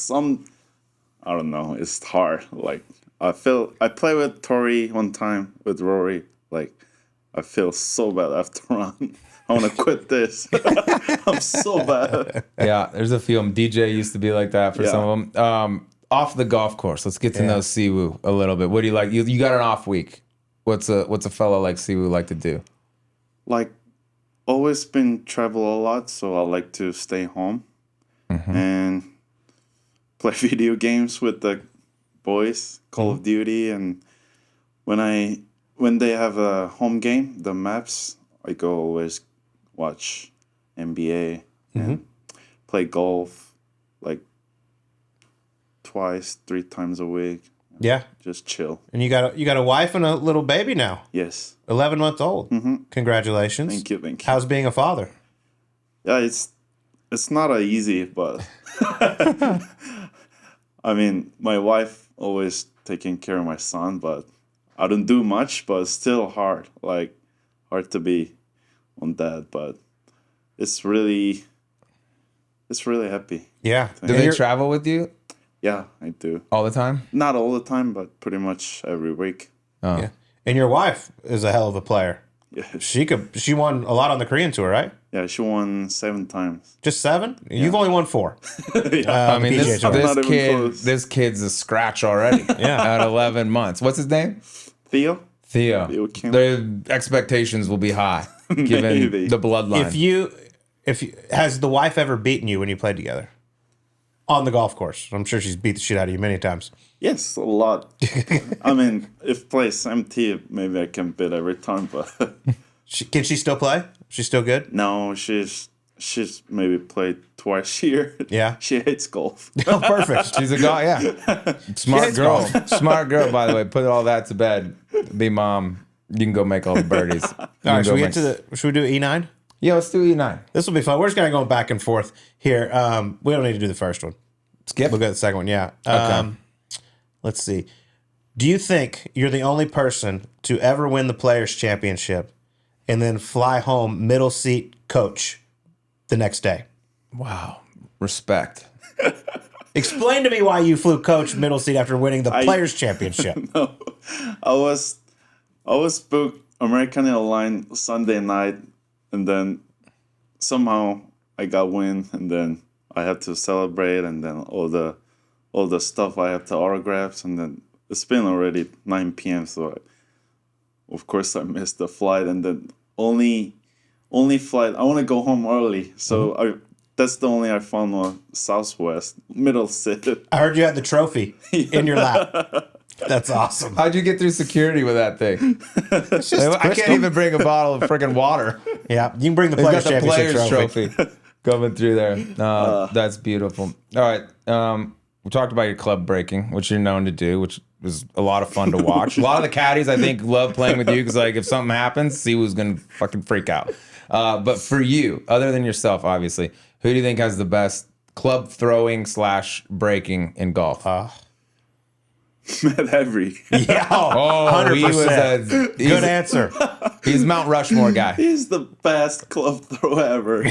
I don't know. It's hard. Like I play with Tori one time with Rory. Like I feel so bad after run. I want to quit this. I'm so bad. Yeah, there's a few of them. DJ used to be like that for Yeah. some of them. Off the golf course, let's get to know Siwoo a little bit. What do you like? You got an off week. What's a fellow like Siwoo like to do? Like always been travel a lot, so I like to stay home and play video games with the boys, Call of Duty, and when they have a home game, the maps, I go always watch NBA and play golf like 3 times a week. Yeah. Just chill. And you got a wife and a little baby now, Yes. 11 months old. Congratulations. Thank you. Thank you. How's being a father? Yeah, it's not easy, but I mean, my wife always taking care of my son, but I don't do much, but it's still hard. Like hard to be on that, but it's really happy. Yeah. Do they travel with you Yeah, I do. all the time? Not all the time, but pretty much every week. Oh. Yeah. And your wife is a hell of a player. Yeah, She won a lot on the Korean tour, right? yeah, she won 7 times. Just 7? You've only won 4. I mean, PGA Tour. Not even close. this kid's a scratch already. Yeah. At 11 months. What's his name? Theo? Theo. Theo Kim. The expectations will be high given Maybe. the bloodline. If you has the wife ever beaten you when you played together on the golf course? I'm sure she's beat the shit out of you many times. Yes, a lot. I mean, if place empty, maybe I can beat every time, but Can she still play? She's still good? no, she's maybe played twice a year. Yeah. She hates golf. Oh, perfect. She's a guy, yeah. Smart hates girl. golf. Smart girl, by the way. Put all that to bed. Be mom. You can go make all the birdies. All right, should we do E9? Yeah, let's do E9. This will be fun. We're just kind of going back and forth here. We don't need to do the first one. Skip. We'll go to the second one. Yeah. Okay. Let's see. Do you think you're the only person to ever win the Players' Championship and then fly home middle seat coach the next day? Wow. Respect. Explain to me why you flew coach middle seat after winning the Players' Championship. I was booked American Airlines Sunday night, and then somehow I got win, and then I had to celebrate, and then all the stuff I have to autographs, and then it's been already 9 p.m. So of course I missed the flight, and then only flight I want to go home early, so that's the only I found on Southwest middle seat. I heard you had the trophy in your lap. That's awesome. How'd you get through security with that thing? I can't even bring a bottle of freaking water. Yeah, you can bring the They've Players' got the Championship Players trophy. trophy coming through there. That's beautiful. All right. we talked about your club breaking, which you're known to do, which was a lot of fun to watch. A lot of the caddies, I think, love playing with you because, like, if something happens, see who's going to fucking freak out. But for you, other than yourself, obviously, who do you think has the best club throwing / breaking in golf? Matt Henry. Yeah, 100%. Good answer. He's Mount Rushmore guy. He's the best club throw ever.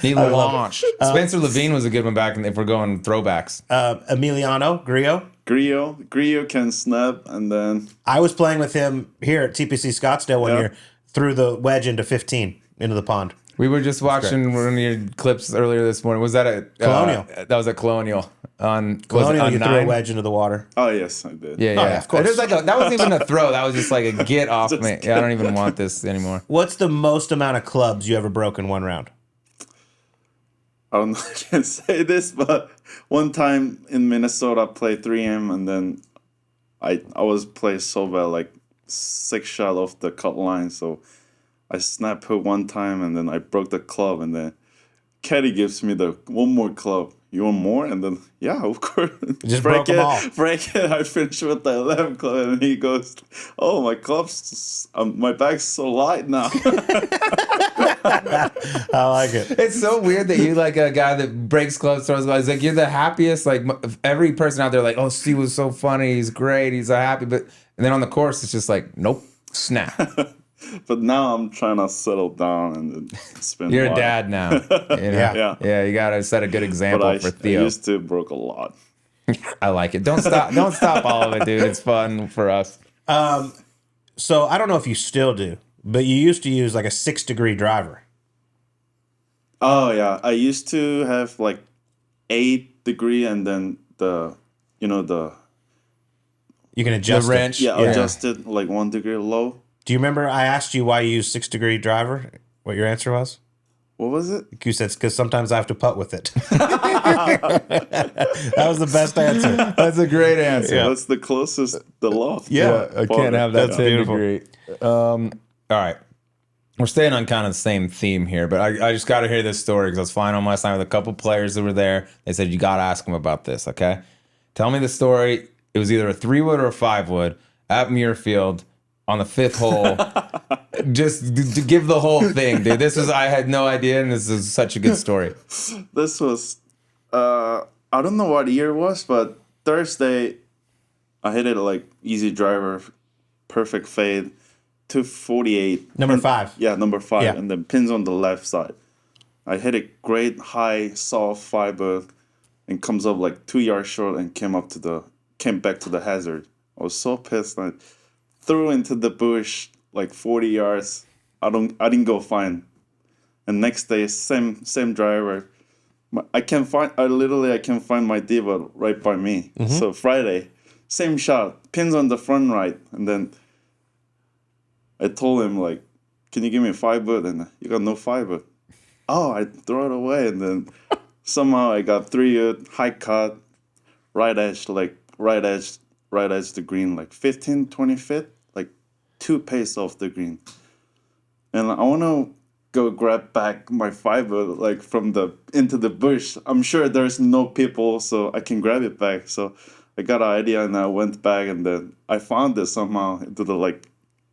He launched. Spencer Levine was a good one back if we're going throwbacks. Emiliano Grillo. Grillo can snap, and then I was playing with him here at TPC Scottsdale one year, threw the wedge into 15 into the pond. We were just watching one of your clips earlier this morning. Was that at Colonial? That was at Colonial. Colonial, you threw a wedge into the water. oh yes, I did. Yeah, of course. It was like that wasn't even a throw. That was just like a get off me. Yeah, I don't even want this anymore. What's the most amount of clubs you ever broke in one round? I don't know if I can say this, but one time in Minnesota, I played 3M, and then I was playing so bad, like 6 shot off the cut line, so I snap hook one time, and then I broke the club, and then caddy gives me the one more club. You want more? And then, yeah, of course. Just broke them all. Break it. I finish with the 11 club, and he goes, oh, my club's, my bag's so light now. I like it. It's so weird that you like a guy that breaks clubs, throws guys. Like you're the happiest. Like every person out there, like, oh, Steve was so funny. He's great. He's so happy. But and then on the course, it's just like, nope, snap. But now I'm trying to settle down and spend. You're a dad now. You know? Yeah. You gotta set a good example for Theo. I used to broke a lot. I like it. Don't stop all of it, dude. It's fun for us. So I don't know if you still do, but you used to use like a 6-degree driver. Oh yeah, I used to have like 8-degree, and then the you can adjust the wrench. Adjusted like 1 degree low. Do you remember I asked you why you use 6-degree driver? What your answer was? What was it? You said because sometimes I have to putt with it. That was the best answer. That's a great answer. Yeah. That's the closest the loft. Yeah, I can't have that 10 beautiful. degree. All right. We're staying on kind of the same theme here, but I just got to hear this story because I was flying on last night with a couple players that were there. They said, you got to ask them about this, okay? Tell me the story. It was either a 3-wood or a 5-wood at Muirfield on the 5th hole. Just to give the whole thing, dude. I had no idea, and this is such a good story. This was, I don't know what year it was, but Thursday, I hit it like easy driver, perfect fade, 248. Number 5. Yeah, number 5, Yeah. and then pins on the left side. I hit it great, high, soft fiber, and comes up like 2 yards short and came back to the hazard. I was so pissed. I threw into the bush like 40 yards. I didn't go fine. And next day, same driver. I can find my diva right by me. Mm-hmm. So Friday, same shot, pins on the front right, and then I told him like, "Can you give me a 5-wood?" And you got no 5-wood. Oh, I throw it away, and then somehow I got 3-wood, high cut, right edge the green, like 15, 20 feet, like 2 pace off the green. And I want to go grab back my 5-wood, like into the bush. I'm sure there's no people, so I can grab it back. So I got an idea, and I went back, and then I found it somehow into the like.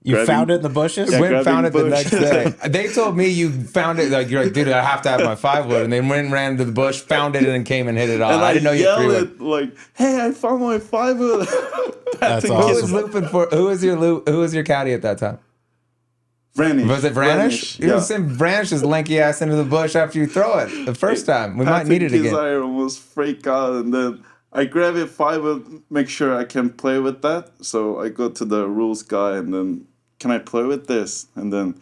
You found it in the bushes? Yeah, Went and found it the bush. next day. They told me you found it, like, you're like, dude, I have to have my 5-wood. And then went and ran to the bush, found it, and then came and hit it off. And I didn't know you had 3-wood. it like, "Hey, I found my 5-wood." That's Who awesome. was looping for? Who was your caddy at that time? Vranish. Was it Vranish? You Yeah. were sending Vranish's lanky ass into the bush after you throw it the first time. We might need it again. I almost freak out, and then I grab it 5-wood, make sure I can play with that. So I go to the rules guy, and then, "Can I play with this?" And then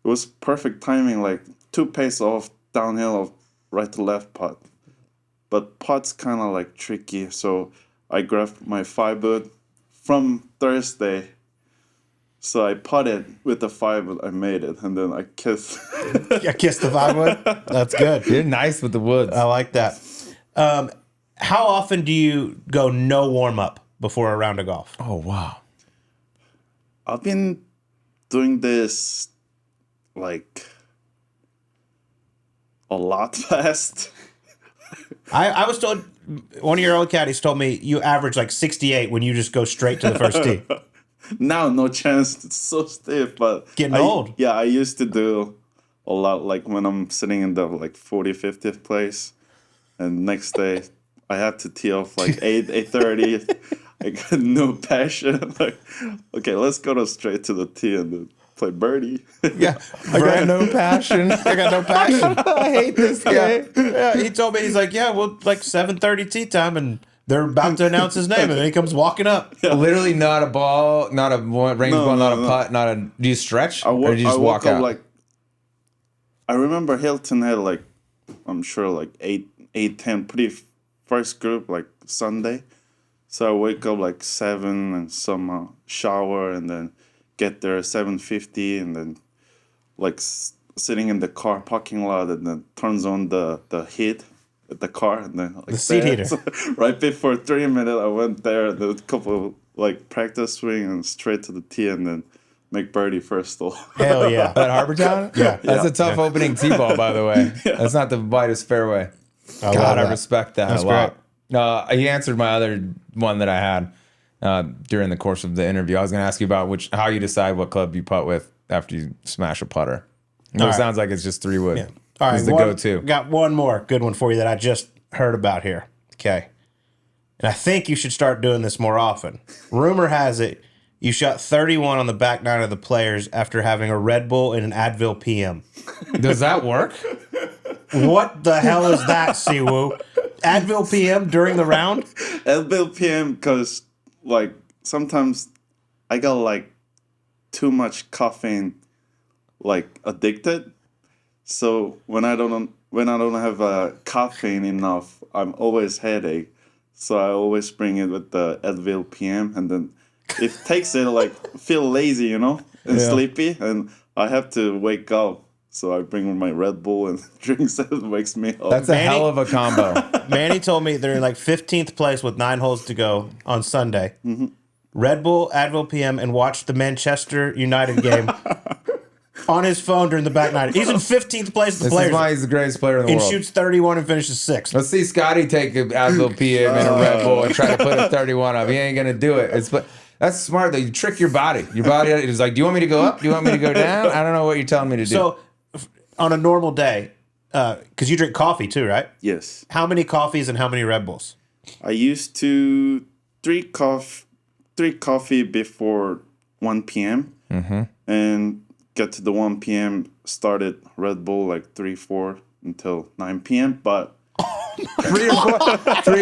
it was perfect timing, like 2 pace off downhill of right to left putt. But putt's kind of like tricky, so I grabbed my 5-wood from Thursday. So I putted with the 5-wood, I made it, and then I kissed. I kissed the 5-wood? That's good. You're nice with the woods. I like that. How often do you go no warm-up before a round of golf? Oh, wow. I've been doing this like a lot fast. I was told, one of your old caddies told me you average like 68 when you just go straight to the first tee. Now, no chance. It's so stiff. But Getting old. Yeah, I used to do a lot, like when I'm sitting in the like 40th, 50th place, and next day I have to tee off like 8:30. I got no passion. Like, okay, let's go straight to the tee and then play birdie. Yeah, I got no passion. I got no passion. I hate this guy. Yeah, he told me, he's like, yeah, well, like 7:30 tee time, and they're about to announce his name, and then he comes walking up. Literally not a ball, not a range ball, not a putt, not a. Do you stretch or do you just walk out? Like, I remember Hilton had like, I'm sure like 8, 10, pretty first group like Sunday. So I wake up like 7 and some shower and then get there 7:50 and then like sitting in the car parking lot and then turns on the heat at the car and then like the seat heater. So right before 3 minutes I went there and then a couple of, like practice swing and straight to the tee and then make birdie first hole. Hell yeah. At Harbortown? Yeah. That's a tough opening tee ball, by the way. That's not the widest fairway. God, I respect that a lot. He answered my other one that I had during the course of the interview. I was going to ask you about how you decide what club you putt with after you smash a putter. It sounds like it's just 3-wood. Yeah. All right, it's the go-to. Got one more good one for you that I just heard about here. Okay. And I think you should start doing this more often. Rumor has it you shot 31 on the back nine of the Players after having a Red Bull and an Advil PM. Does that work? What the hell is that, Siwoo? Advil PM during the round? Advil PM because like sometimes I got like too much caffeine, like addicted. So when I don't have caffeine enough, I'm always headache. So I always bring it with the Advil PM, and then it takes it like feel lazy, you know, and sleepy, and I have to wake up. So I bring my Red Bull and drinks that wakes me up. That's a hell of a combo. Manny told me they're in like 15th place with 9 holes to go on Sunday. Mm-hmm. Red Bull, Advil PM, and watched the Manchester United game on his phone during the back nine. He's in 15th place with the Players. This is why he's the greatest player in the world. And shoots 31 and finishes 6th. Let's see Scotty take an Advil PM and a Red Bull and try to put a 31 up. He ain't going to do it. That's smart, though. You trick your body. Your body is like, do you want me to go up? Do you want me to go down? I don't know what you're telling me to do. So, on a normal day, because you drink coffee too, right? Yes. How many coffees and how many Red Bulls? I used to drink coffee before 1 p.m. Mm-hmm. and get to the 1 p.m. started Red Bull like 3-4 until 9 p.m. But 3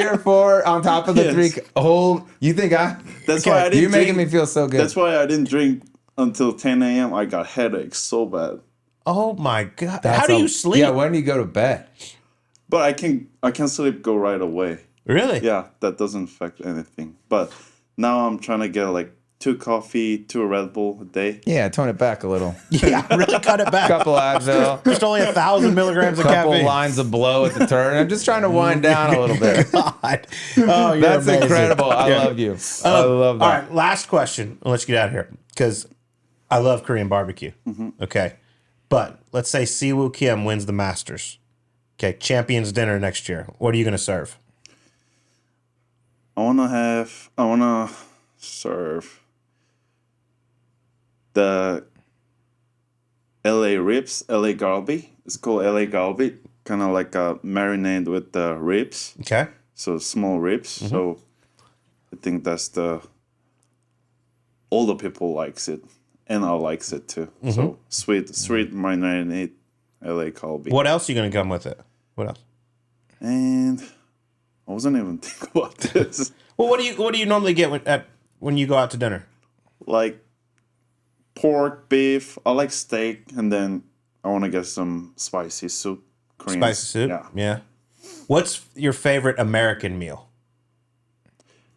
or 4 on top of the 3 whole. You think That's why I didn't. You're making me feel so good. That's why I didn't drink until 10 a.m. I got headaches so bad. Oh my God! How do you sleep? Yeah, when do you go to bed? But I can sleep go right away. Really? Yeah, that doesn't affect anything. But now I'm trying to get like 2 coffee, 2 Red Bull a day. Yeah, tone it back a little. Yeah, really cut it back. Couple Advil. Just only 1,000 milligrams of Couple caffeine. lines of blow at the turn. I'm just trying to wind down a little bit. God. Oh, you're That's amazing. incredible. I love you. I love that. All right, last question. Let's get out of here because I love Korean barbecue. Mm-hmm. Okay. But let's say Siwoo Kim wins the Masters. Okay, Champions Dinner next year. What are you going to serve? I want to serve the LA ribs, LA galbi. It's called LA galbi. Kind of like a marinade with the ribs. Okay. So small ribs. Mm-hmm. So I think that's all the people likes it. And I likes it too. Mm-hmm. So sweet marinade, LA galbi. What else are you going to come with it? What else? And I wasn't even thinking about this. Well, what do you normally get when you go out to dinner? Like pork, beef. I like steak, and then I want to get some spicy soup. Korean. Spicy soup? Yeah. What's your favorite American meal?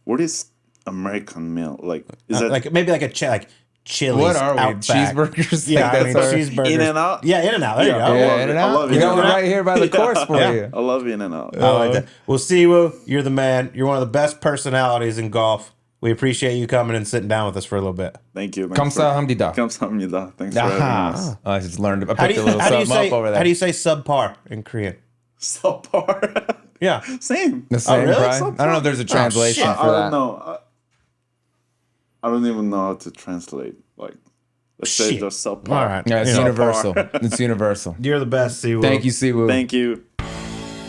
What is American meal? Like is that like maybe like Chili's? What are we? Outback. Cheeseburgers? Yeah, cheeseburgers. In-N-Out? Yeah, In-N-Out. There you go. Yeah, In-N-Out. You know, we're right here by the course for you. I love In-N-Out. I like that. Well, Siwoo, you're the man. You're one of the best personalities in golf. We appreciate you coming and sitting down with us for a little bit. Thank you. Kamsahamnida. Kamsahamnida. Thanks for having us. I just learned. I picked a little something up over there. How do you say subpar in Korean? Subpar. Yeah. Same. The same, really? probably? I don't know if there's a translation I for don't that. know. I don't even know how to translate. Like, let's say Shit. just subpar. All right. Yeah, it's You know, universal. It's universal. You're the best, Siwoo. Thank you, Siwoo. Thank you.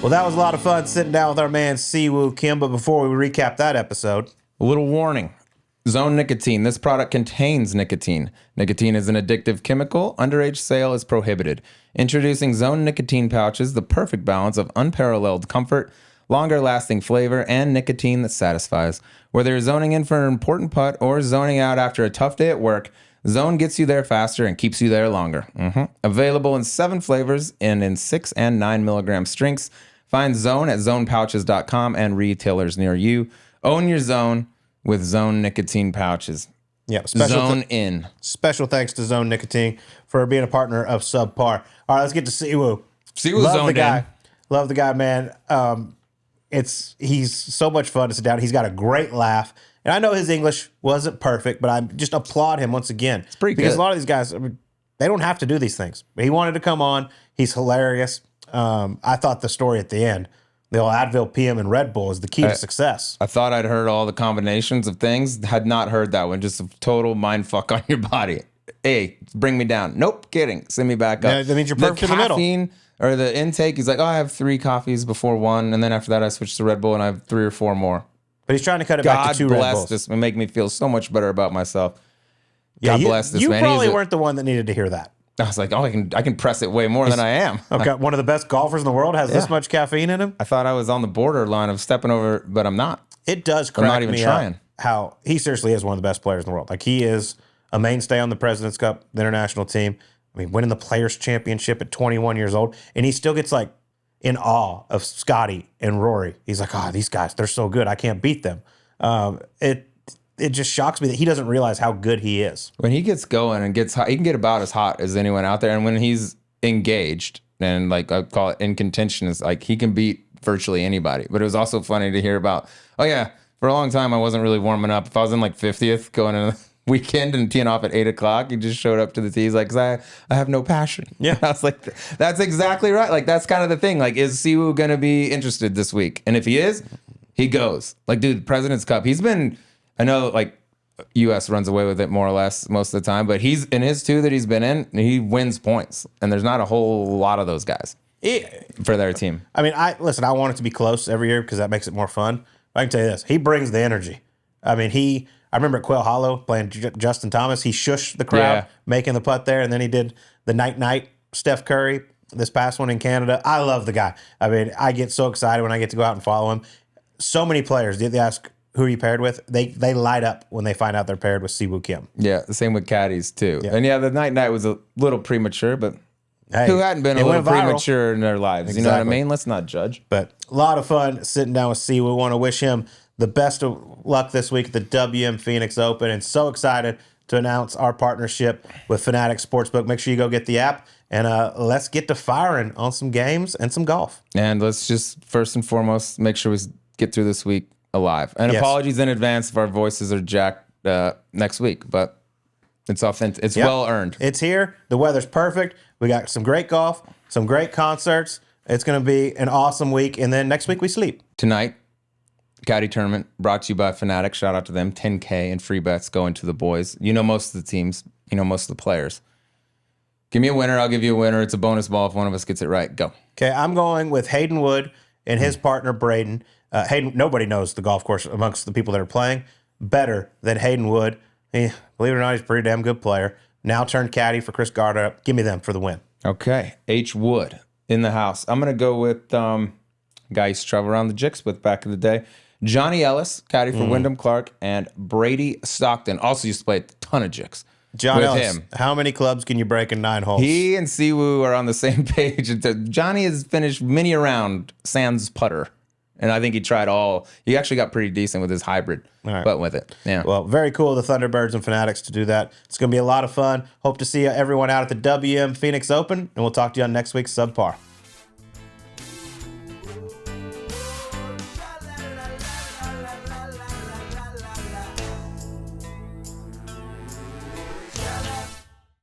Well, that was a lot of fun sitting down with our man Siwoo Kim. But before we recap that episode, A little warning. Zone nicotine. This product contains nicotine. Nicotine is an addictive chemical. Underage sale is prohibited. Introducing Zone nicotine pouches, the perfect balance of unparalleled comfort, longer lasting flavor, and nicotine that satisfies. Whether you're zoning in for an important putt or zoning out after a tough day at work, Zone gets you there faster and keeps you there longer. Available in 7 flavors and in 6 and 9 milligram strengths. Find Zone at zonepouches.com and retailers near you. Own your Zone with Zone nicotine pouches. yeah, special thanks to Zone Nicotine for being a partner of Subpar. All right, let's get to Siwoo. Siwoo's Love the zoned guy. in. Love the guy, man. He's so much fun to sit down. He's got a great laugh. And I know his English wasn't perfect, but I just applaud him once again. It's pretty because good. a lot of these guys, I mean, they don't have to do these things. But he wanted to come on. He's hilarious. I thought the story at the end, the old Advil PM and Red Bull is the key to success. I thought I'd heard all the combinations of things. Had not heard that one. Just a total mind fuck on your body. Hey, bring me down. Nope, kidding. Send me back up. Yeah, that means you're perfect in the middle. caffeine or the intake, he's like, oh, I have 3 coffees before 1. And then after that, I switch to Red Bull and I have 3 or 4 more. But he's trying to cut it back God to 2 Red bless Bulls. this and make me feel so much better about myself. Yeah, God bless this you man. probably weren't the one that needed to hear that. I was like, oh, I can press it way more than I am. Okay, one of the best golfers in the world has this much caffeine in him. I thought I was on the borderline of stepping over, but I'm not. It does I'm crack not even me trying. up how he seriously is one of the best players in the world. Like, he is a mainstay on the President's Cup, the international team. I mean, winning the Players' Championship at 21 years old, and he still gets like in awe of Scotty and Rory. He's like, oh, these guys, they're so good. I can't beat them. It just shocks me that he doesn't realize how good he is. When he gets going and gets hot, he can get about as hot as anyone out there. And when he's engaged and like I call it in contention, is like he can beat virtually anybody. But it was also funny to hear about, oh yeah, for a long time I wasn't really warming up. If I was in like 50th going in the weekend and teeing off at 8 o'clock, he just showed up to the tee. He's like, 'cause I have no passion. Yeah. I was like, that's exactly right. Like that's kind of the thing. Like, is Siwoo gonna be interested this week? And if he is, he goes. Like, dude, President's Cup. He's been, I know like US runs away with it more or less most of the time, but he's in his 2 that he's been in, he wins points. And there's not a whole lot of those guys for their team. I mean, I want it to be close every year because that makes it more fun. But I can tell you this, he brings the energy. I mean, I remember at Quail Hollow playing Justin Thomas, he shushed the crowd, Yeah. making the putt there, and then he did the night Steph Curry, this past one in Canada. I love the guy. I mean, I get so excited when I get to go out and follow him. So many players, they ask, who are you paired with? They light up when they find out they're paired with Siwoo Kim. Yeah, the same with caddies too. Yeah. And yeah, the night was a little premature, but Hey, who hadn't been a it little went viral. premature in their lives? You know what I Exactly. mean? Let's not judge. But a lot of fun sitting down with Siwoo. We want to wish him the best of luck this week at the WM Phoenix Open, and so excited to announce our partnership with Fanatics Sportsbook. Make sure you go get the app, and let's get to firing on some games and some golf. And let's just first and foremost make sure we get through this week alive. And Yes. apologies in advance if our voices are jacked next week, but it's authentic. It's Yep. well earned. It's here. The weather's perfect. We got some great golf, some great concerts. It's going to be an awesome week, and then next week we sleep. Tonight, Caddy Tournament brought to you by Fanatics. Shout out to them. 10K in free bets going to the boys. You know most of the teams. You know most of the players. Give me a winner. I'll give you a winner. It's a bonus ball if one of us gets it right. Go. Okay, I'm going with Hayden Wood and his partner Braden. Hayden, nobody knows the golf course amongst the people that are playing better than Hayden Wood. Believe it or not, he's a pretty damn good player. Now turned caddy for Chris Gardner. Give me them for the win. Okay. H. Wood in the house. I'm going to go with guy I used to travel around the Jicks with back in the day. Johnny Ellis, caddy for Wyndham Clark, and Brady Stockton. Also used to play a ton of Jicks. John with Ellis, him. how many clubs can you break in 9 holes? He and Siwoo are on the same page. Johnny has finished many a round sans putter. And I think he tried all. He actually got pretty decent with his hybrid, right. but with it. Yeah. Well, very cool of the Thunderbirds and Fanatics to do that. It's going to be a lot of fun. Hope to see everyone out at the WM Phoenix Open, and we'll talk to you on next week's Subpar.